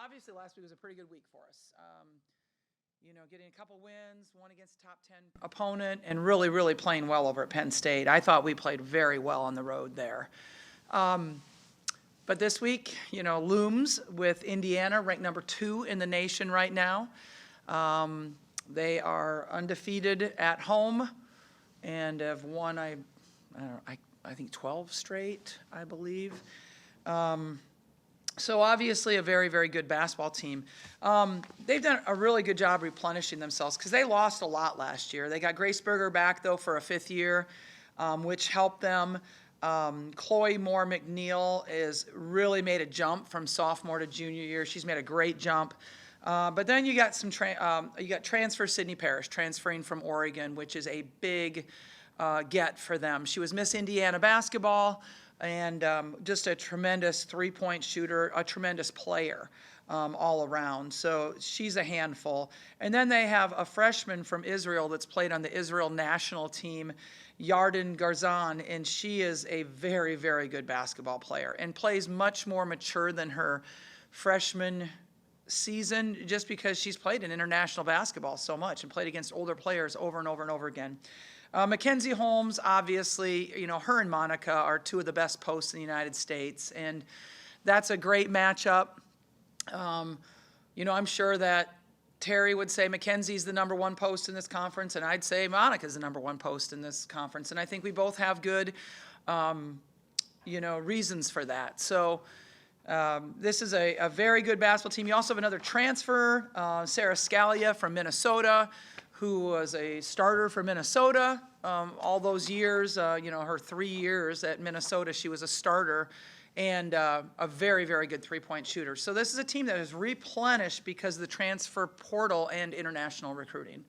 Obviously last week was a pretty good week for us. Getting a couple wins, one against a top 10 opponent, and really, really playing well over at Penn State. I thought we played very well on the road there. But this week, looms with Indiana, ranked number 2 in the nation right now. They are undefeated at home and have won, I think 12 straight, I believe. So obviously a very, very good basketball team. They've done a really good job replenishing themselves because they lost a lot last year. They got Grace Berger back, though, for a 5th year, which helped them. Chloe Moore McNeil is really made a jump from sophomore to junior year. She's made a great jump. But then you got you got transfer Sydney Parrish transferring from Oregon, which is a big get for them. She was Miss Indiana basketball and just a tremendous three-point shooter, a tremendous player all around. So she's a handful. And then they have a freshman from Israel that's played on the Israel national team, Yarden Garzan, and she is a very, very good basketball player and plays much more mature than her freshman season just because she's played in international basketball so much and played against older players over and over and over again. Mackenzie Holmes, obviously, her and Monica are 2 of the best posts in the United States, and that's a great matchup. I'm sure that Terry would say Mackenzie's the number 1 post in this conference, and I'd say Monica's the number 1 post in this conference, and I think we both have good, reasons for that. So this is a very good basketball team. You also have another transfer, Sarah Scalia from Minnesota, who was a starter for Minnesota all those years. Her 3 years at Minnesota, she was a starter and a very, very good three-point shooter. So this is a team that is replenished because of the transfer portal and international recruiting.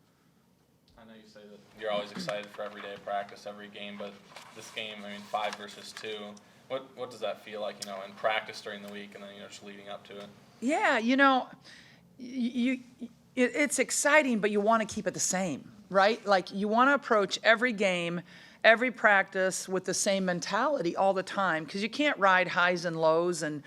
I know you say that you're always excited for every day of practice, every game, but this game, 5 versus 2, what does that feel like, in practice during the week and then, just leading up to it? Yeah, it's exciting, but you want to keep it the same, right? Like you want to approach every game, every practice with the same mentality all the time because you can't ride highs and lows, and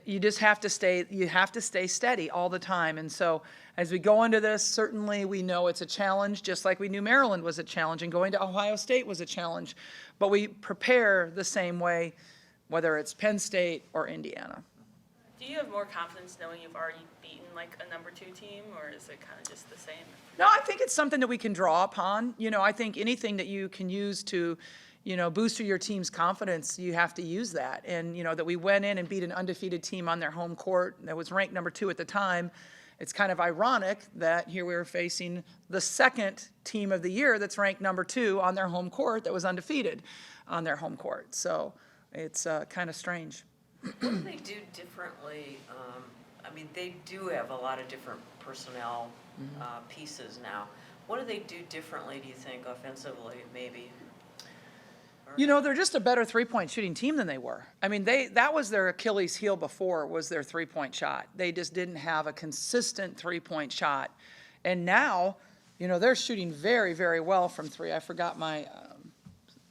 you just have to stay steady all the time. And so as we go into this, certainly we know it's a challenge, just like we knew Maryland was a challenge and going to Ohio State was a challenge, but we prepare the same way, whether it's Penn State or Indiana. Do you have more confidence knowing you've already beaten like a number 2 team, or is it kind of just the same? No, I think it's something that we can draw upon. I think anything that you can use to, boost your team's confidence, you have to use that. And, that we went in and beat an undefeated team on their home court that was ranked number 2 at the time. It's kind of ironic that here we were facing the second team of the year that's ranked number 2 on their home court that was undefeated on their home court. So it's kind of strange. What do they do differently? They do have a lot of different personnel pieces now. What do they do differently, do you think, offensively, maybe? They're just a better three-point shooting team than they were. That was their Achilles heel before, was their three-point shot. They just didn't have a consistent three-point shot. And now, they're shooting very, very well from 3. I forgot my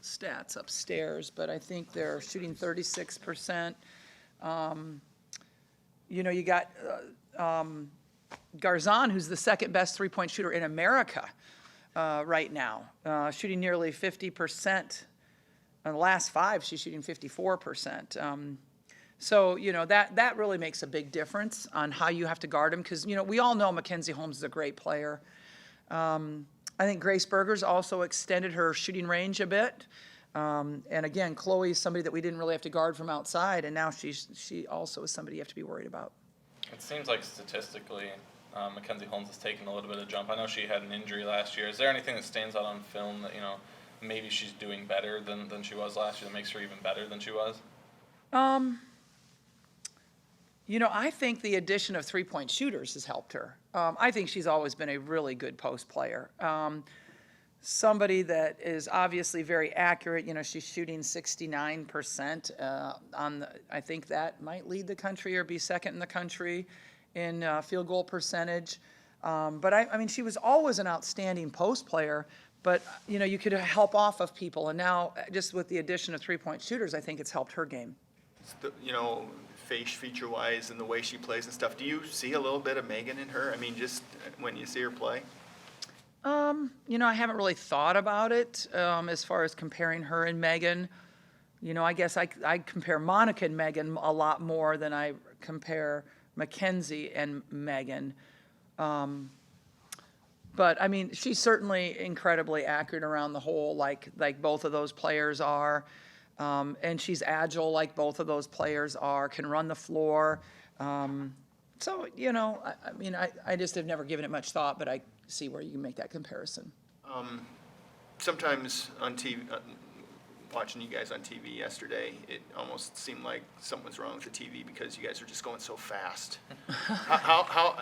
stats upstairs, but I think they're shooting 36%. You got Garzan, who's the second best three-point shooter in America right now, shooting nearly 50%. In the last 5, she's shooting 54%. So, that really makes a big difference on how you have to guard him because, we all know Mackenzie Holmes is a great player. I think Grace Berger's also extended her shooting range a bit. And again, Chloe is somebody that we didn't really have to guard from outside, and now she also is somebody you have to be worried about. It seems like statistically, Mackenzie Holmes has taken a little bit of jump. I know she had an injury last year. Is there anything that stands out on film that, maybe she's doing better than she was last year that makes her even better than she was? I think the addition of three-point shooters has helped her. I think she's always been a really good post player. Somebody that is obviously very accurate. She's shooting 69% I think that might lead the country or be second in the country in field goal percentage. But she was always an outstanding post player. But, you could help off of people. And now, just with the addition of three-point shooters, I think it's helped her game. feature-wise and the way she plays and stuff, do you see a little bit of Megan in her? I mean, just when you see her play? I haven't really thought about it as far as comparing her and Megan. I guess I compare Monica and Megan a lot more than I compare Mackenzie and Megan. But I mean, she's certainly incredibly accurate around the hole, like both of those players are. And she's agile, like both of those players are. Can run the floor. So I just have never given it much thought, but I see where you can make that comparison. Sometimes on TV, watching you guys on TV yesterday, it almost seemed like something was wrong with the TV because you guys are just going so fast. How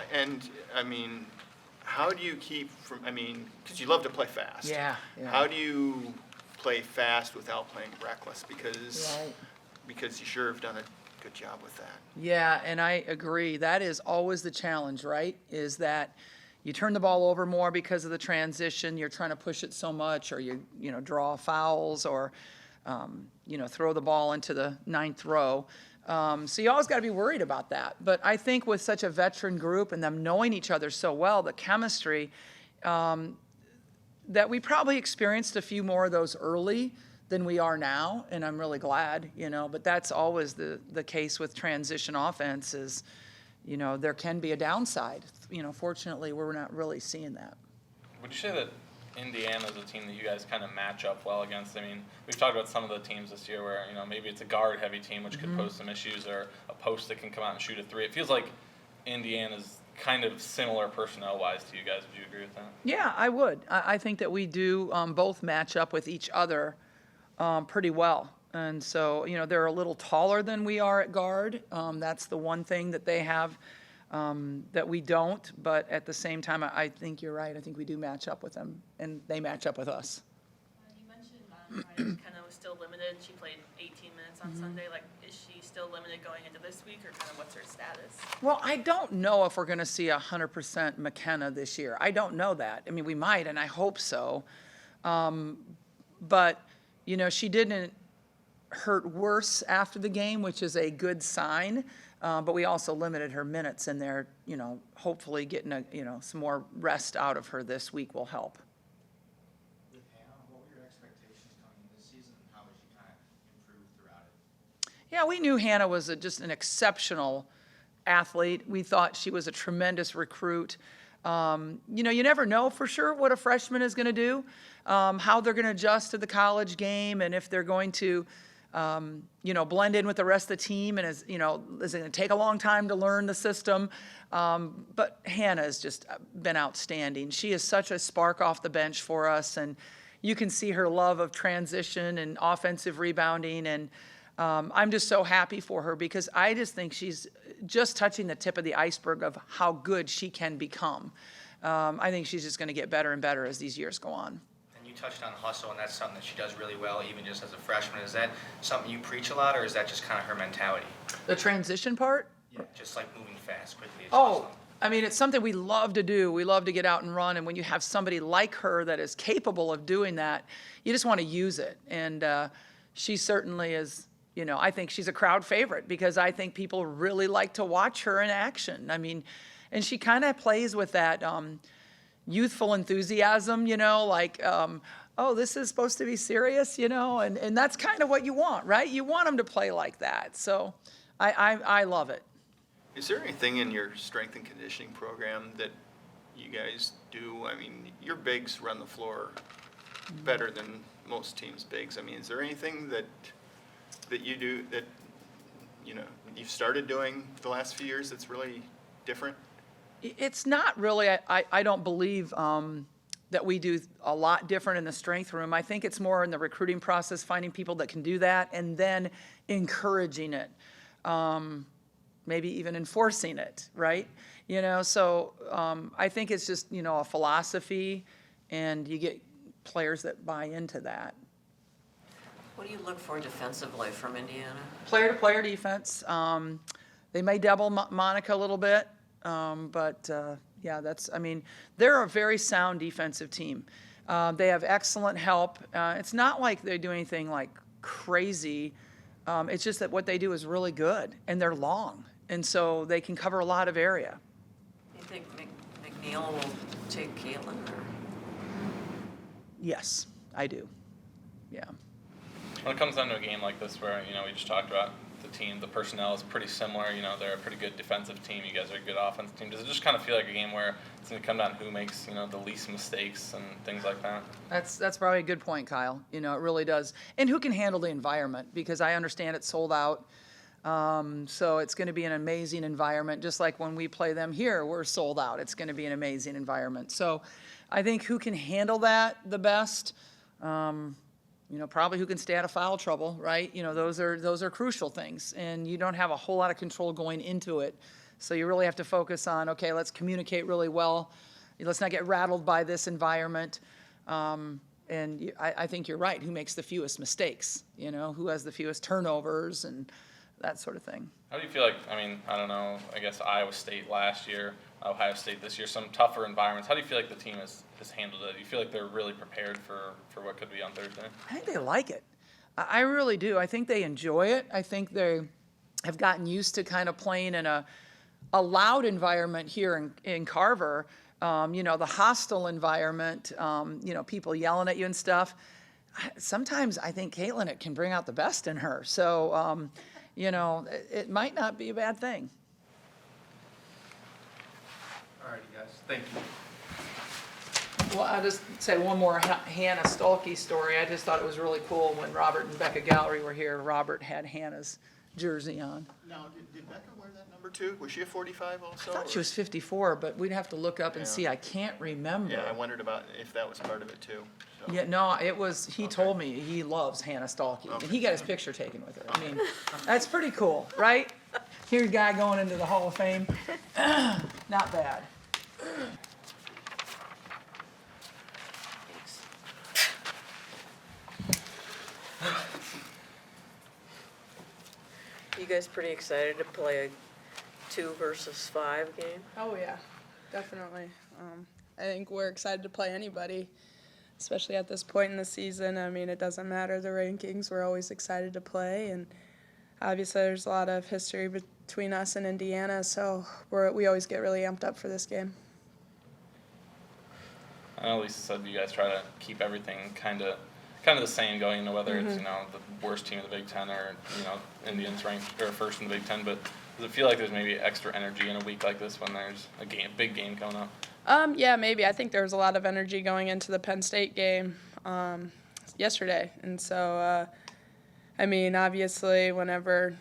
do you keep from, because you love to play fast. Yeah. How do you play fast without playing reckless? Because you sure have done a good job with that. Yeah, and I agree. That is always the challenge, right? Is that you turn the ball over more because of the transition. You're trying to push it so much, or you draw fouls, or throw the ball into the ninth row. So you always got to be worried about that. But I think with such a veteran group and them knowing each other so well, the chemistry, that we probably experienced a few more of those early than we are now, and I'm really glad, but that's always the case with transition offense is, there can be a downside. Fortunately, we're not really seeing that. Would you say that Indiana is a team that you guys kind of match up well against? I mean, we've talked about some of the teams this year where, maybe it's a guard-heavy team which could pose some issues, or a post that can come out and shoot a three. It feels like Indiana's kind of similar personnel-wise to you guys. Would you agree with that? Yeah, I would. I think that we do both match up with each other pretty well. And so, they're a little taller than we are at guard. That's the one thing that they have that we don't. But at the same time, I think you're right. I think we do match up with them, and they match up with us. You mentioned McKenna was still limited. She played 18 minutes on Sunday. Is she still limited going into this week, or kind of what's her status? Well, I don't know if we're going to see 100% McKenna this year. I don't know that. I mean, we might, and I hope so. But, she didn't hurt worse after the game, which is a good sign. But we also limited her minutes in there. Hopefully getting some more rest out of her this week will help. With Hannah, what were your expectations coming into this season, and how has she kind of improved throughout it? Yeah, we knew Hannah was just an exceptional athlete. We thought she was a tremendous recruit. You never know for sure what a freshman is going to do, how they're going to adjust to the college game, and if they're going to, blend in with the rest of the team, and is it going to take a long time to learn the system? But Hannah has just been outstanding. She is such a spark off the bench for us, and you can see her love of transition and offensive rebounding, and I'm just so happy for her because I just think she's just touching the tip of the iceberg of how good she can become. I think she's just going to get better and better as these years go on. And you touched on hustle, and that's something that she does really well, even just as a freshman. Is that something you preach a lot, or is that just kind of her mentality? The transition part? Yeah, just like moving fast, quickly. Oh, I mean, it's something we love to do. We love to get out and run. And when you have somebody like her that is capable of doing that, you just want to use it. And she certainly is, I think she's a crowd favorite because I think people really like to watch her in action. I mean, and she kind of plays with that youthful enthusiasm, oh, this is supposed to be serious, and that's kind of what you want, right? You want them to play like that. So I love it. Is there anything in your strength and conditioning program that you guys do? I mean, your bigs run the floor better than most teams' bigs. I mean, is there anything that you do that, you've started doing the last few years that's really different? It's not really, I don't believe that we do a lot different in the strength room. I think it's more in the recruiting process, finding people that can do that, and then encouraging it. Maybe even enforcing it, right? So I think it's just, a philosophy, and you get players that buy into that. What do you look for defensively from Indiana? Player-to-player defense. They may double Monica a little bit, but yeah, they're a very sound defensive team. They have excellent help. It's not like they do anything like crazy It's just that what they do is really good, and they're long, and so they can cover a lot of area. You think McNeil will take Caitlin, or? Yes, I do. Yeah. When it comes down to a game like this where, we just talked about the team, the personnel is pretty similar, they're a pretty good defensive team, you guys are a good offensive team. Does it just kind of feel like a game where it's going to come down to who makes, the least mistakes and things like that? That's probably a good point, Kyle. It really does. And who can handle the environment? Because I understand it's sold out. So it's going to be an amazing environment. Just like when we play them here, we're sold out. It's going to be an amazing environment. So I think who can handle that the best, probably who can stay out of foul trouble, right? Those are crucial things. And you don't have a whole lot of control going into it. So you really have to focus on, okay, let's communicate really well. Let's not get rattled by this environment. I think you're right. Who makes the fewest mistakes? Who has the fewest turnovers and that sort of thing. How do you feel like, I don't know, I guess Iowa State last year, Ohio State this year, some tougher environments. How do you feel like the team has handled it? Do you feel like they're really prepared for what could be on Thursday? I think they like it. I really do. I think they enjoy it. I think they have gotten used to kind of playing in a loud environment here in Carver. The hostile environment, people yelling at you and stuff. Sometimes I think Caitlin, it can bring out the best in her. So, it might not be a bad thing. All righty, guys. Thank you. Well, I'll just say one more Hannah Stolke story. I just thought it was really cool when Robert and Becca Gallery were here. Robert had Hannah's jersey on. Now, did Becca wear that number 2? Was she a 45 also? I thought she was 54, but we'd have to look up and Yeah. see. I can't remember. Yeah, I wondered about if that was part of it too. So. Yeah, no, it was, he told me he loves Hannah Stolke, and he got his picture taken with her. I mean, that's pretty cool, right? Here's a guy going into the Hall of Fame. Not bad. You guys pretty excited to play a 2 versus 5 game? Oh yeah, definitely. I think we're excited to play anybody, especially at this point in the season. I mean, it doesn't matter the rankings. We're always excited to play, and obviously there's a lot of history between us and Indiana, so we always get really amped up for this game. I know Lisa said you guys try to keep everything kind of the same going into whether it's, the worst team in the Big Ten or, Indians ranked or first in the Big Ten, but does it feel like there's maybe extra energy in a week like this when there's a big game coming up? Yeah, maybe. I think there was a lot of energy going into the Penn State game yesterday, and so, obviously whenever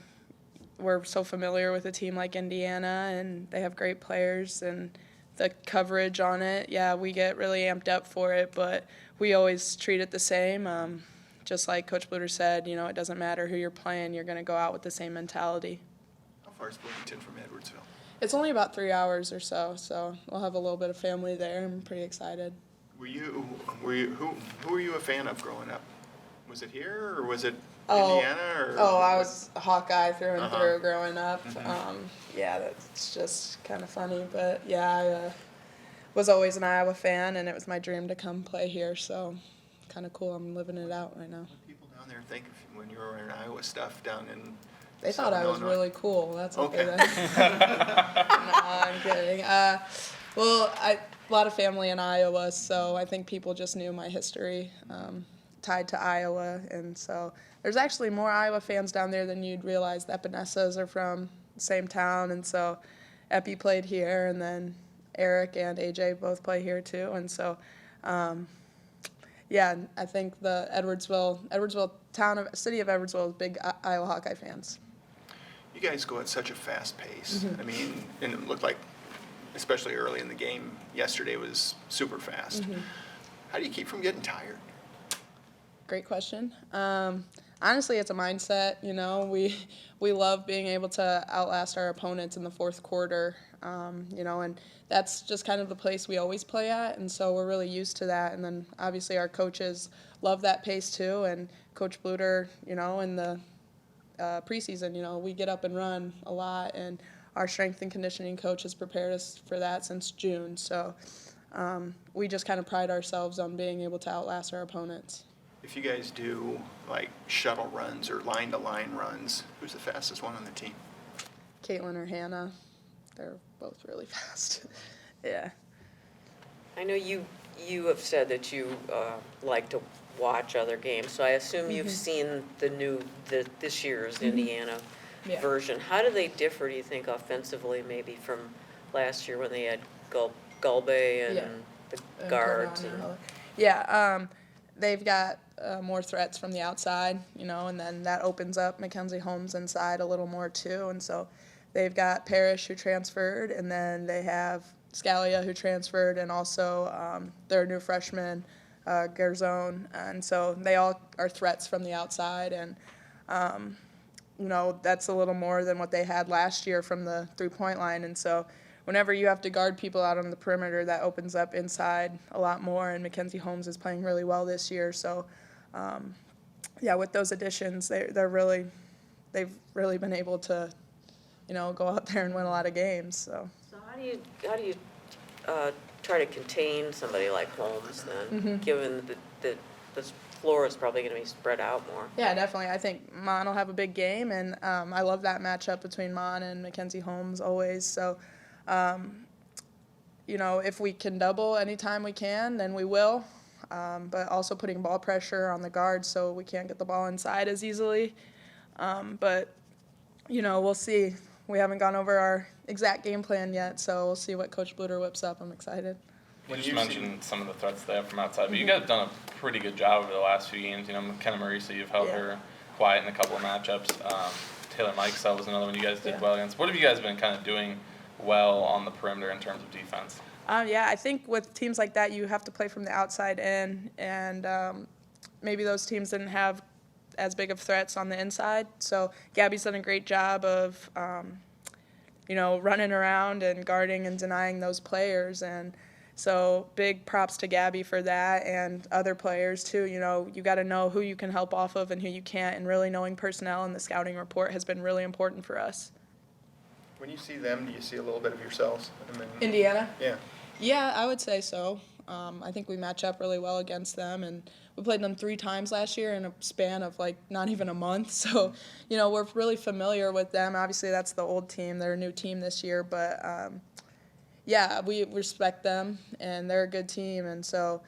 we're so familiar with a team like Indiana and they have great players and the coverage on it, yeah, we get really amped up for it, but we always treat it the same. Just like Coach Bluder said, it doesn't matter who you're playing, you're going to go out with the same mentality. How far is Bloomington from Edwardsville? It's only about 3 hours or so we'll have a little bit of family there. I'm pretty excited. Who were you a fan of growing up? Was it here or was it Oh, Indiana? Or I was a Hawkeye through and Uh-huh. through growing up. Yeah, that's just kind of funny. But yeah, I was always an Iowa fan, and it was my dream to come play here. So kind of cool. I'm living it out right now. What did people down there think of when you were wearing Iowa stuff down in? They thought I was Illinois? really cool. That's what Okay. they said. No, I'm kidding. A lot of family in Iowa, so I think people just knew my history tied to Iowa, and so there's actually more Iowa fans down there than you'd realize. The Epinessas are from the same town, and so Epi played here, and then Eric and AJ both play here too, and so yeah, I think the Edwardsville city of Edwardsville is big Iowa Hawkeye fans. You guys go at such a fast pace. And it looked like, especially early in the game, yesterday was super fast. How do you keep from getting tired? Great question. Honestly, it's a mindset. We love being able to outlast our opponents in the fourth quarter. And that's just kind of the place we always play at, and so we're really used to that. And then obviously our coaches love that pace too. And Coach Bluder, in the preseason, we get up and run a lot, and our strength and conditioning coach has prepared us for that since June. So we just kind of pride ourselves on being able to outlast our opponents. if you guys do like shuttle runs or line-to-line runs, who's the fastest one on the team? Caitlin or Hannah, they're both really fast. Yeah. I know you have said that you like to watch other games, so I assume you've seen this year's Indiana Yeah. version. How do they differ, do you think, offensively, maybe from last year when they had Gulbe and Yeah. the guards? Cardano, Heller. Yeah, they've got more threats from the outside, and then that opens up Mackenzie Holmes inside a little more too. And so they've got Parrish who transferred, and then they have Scalia who transferred, and also their new freshman, Garzone. And so they all are threats from the outside, and that's a little more than what they had last year from the three-point line. And so whenever you have to guard people out on the perimeter, that opens up inside a lot more, and Mackenzie Holmes is playing really well this year. So, with those additions, they've really been able to, go out there and win a lot of games. So How do you try to contain somebody like Holmes then, given that this floor is probably going to be spread out more? yeah, definitely. I think Mon will have a big game, and I love that matchup between Mon and Mackenzie Holmes always. So, if we can double anytime we can, then we will. But also putting ball pressure on the guards so we can't get the ball inside as easily. But we'll see. We haven't gone over our exact game plan yet, so we'll see what Coach Bluder whips up. I'm excited. You just mentioned some of the threats they have from outside, but you guys have done a pretty good job over the last few games. McKenna Marisa, you've held her quiet in a couple of matchups. Taylor Mikesell was another one you guys did well against. What have you guys been kind of doing well on the perimeter in terms of defense? I think with teams like that, you have to play from the outside in, and maybe those teams didn't have as big of threats on the inside. So Gabby's done a great job of, running around and guarding and denying those players. And so big props to Gabby for that, and other players too. You got to know who you can help off of and who you can't, and really knowing personnel in the scouting report has been really important for us. When you see them, do you see a little bit of yourselves? Indiana? Yeah. Yeah, I would say so. I think we match up really well against them, and we played them 3 times last year in a span of not even a month. So, we're really familiar with them. Obviously, that's the old team. They're a new team this year, but we respect them, and they're a good team, and so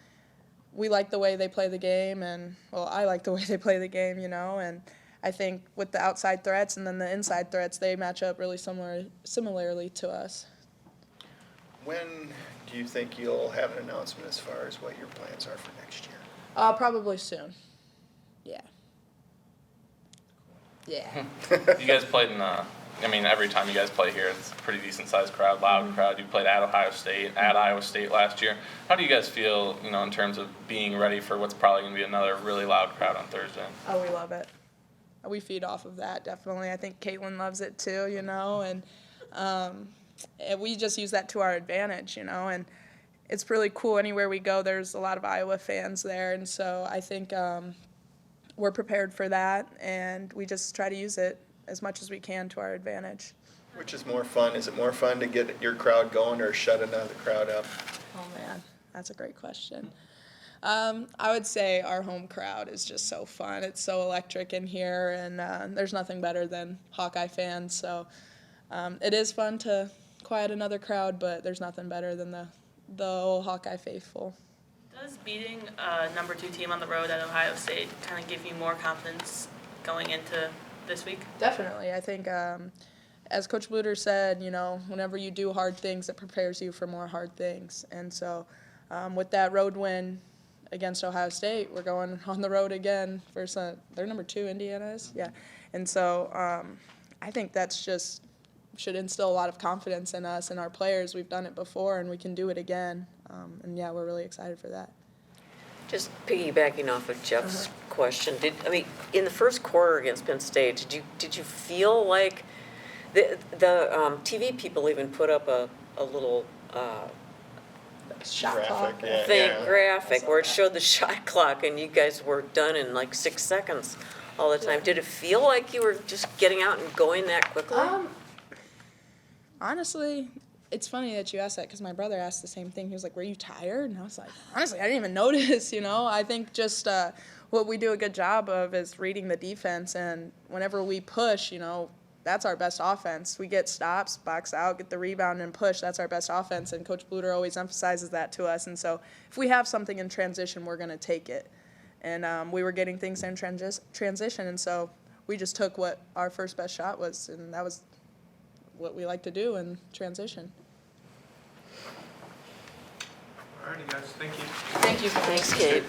we like the way they play the game, and I like the way they play the game, and I think with the outside threats and then the inside threats, they match up really similarly to us. When do you think you'll have an announcement as far as what your plans are for next year? Probably soon. Yeah. Yeah. You guys played in every time you guys play here, it's a pretty decent-sized crowd, loud crowd. You played at Ohio State, at Iowa State last year. How do you guys feel, in terms of being ready for what's probably going to be another really loud crowd on Thursday? Oh, we love it. We feed off of that, definitely. I think Caitlin loves it too, and we just use that to our advantage, and it's really cool. Anywhere we go, there's a lot of Iowa fans there, and so I think we're prepared for that, and we just try to use it as much as we can to our advantage. Which is more fun? Is it more fun to get your crowd going or shut another crowd up? Oh, man, that's a great question. I would say our home crowd is just so fun. It's so electric in here, and there's nothing better than Hawkeye fans. So it is fun to quiet another crowd, but there's nothing better than the old Hawkeye faithful. Does beating a number 2 team on the road at Ohio State kind of give you more confidence going into this week? Definitely. I think, as Coach Bluder said, whenever you do hard things, it prepares you for more hard things. And so with that road win against Ohio State, we're going on the road again versus they're number 2, Indiana is? Yeah. And so I think that's just should instill a lot of confidence in us and our players. We've done it before, and we can do it again. We're really excited for that. Just piggybacking off of Jeff's question, in the first quarter against Penn State, did you feel like the TV people even put up a little Shot Graphic, clock. yeah. graphic where it showed the shot clock, and you guys were done in 6 seconds all the time? Did it feel like you were just getting out and going that quickly? Honestly, it's funny that you asked that because my brother asked the same thing. He was like, "Were you tired?" And I was like, "Honestly, I didn't even notice." I think just what we do a good job of is reading the defense, and whenever we push, that's our best offense. We get stops, box out, get the rebound, and push. That's our best offense, and Coach Bluder always emphasizes that to us. And so if we have something in transition, we're going to take it. And we were getting things in transition, and so we just took what our first best shot was, and that was what we like to do in transition. Alrighty, guys, thank you. Thank you. Thanks, Kate.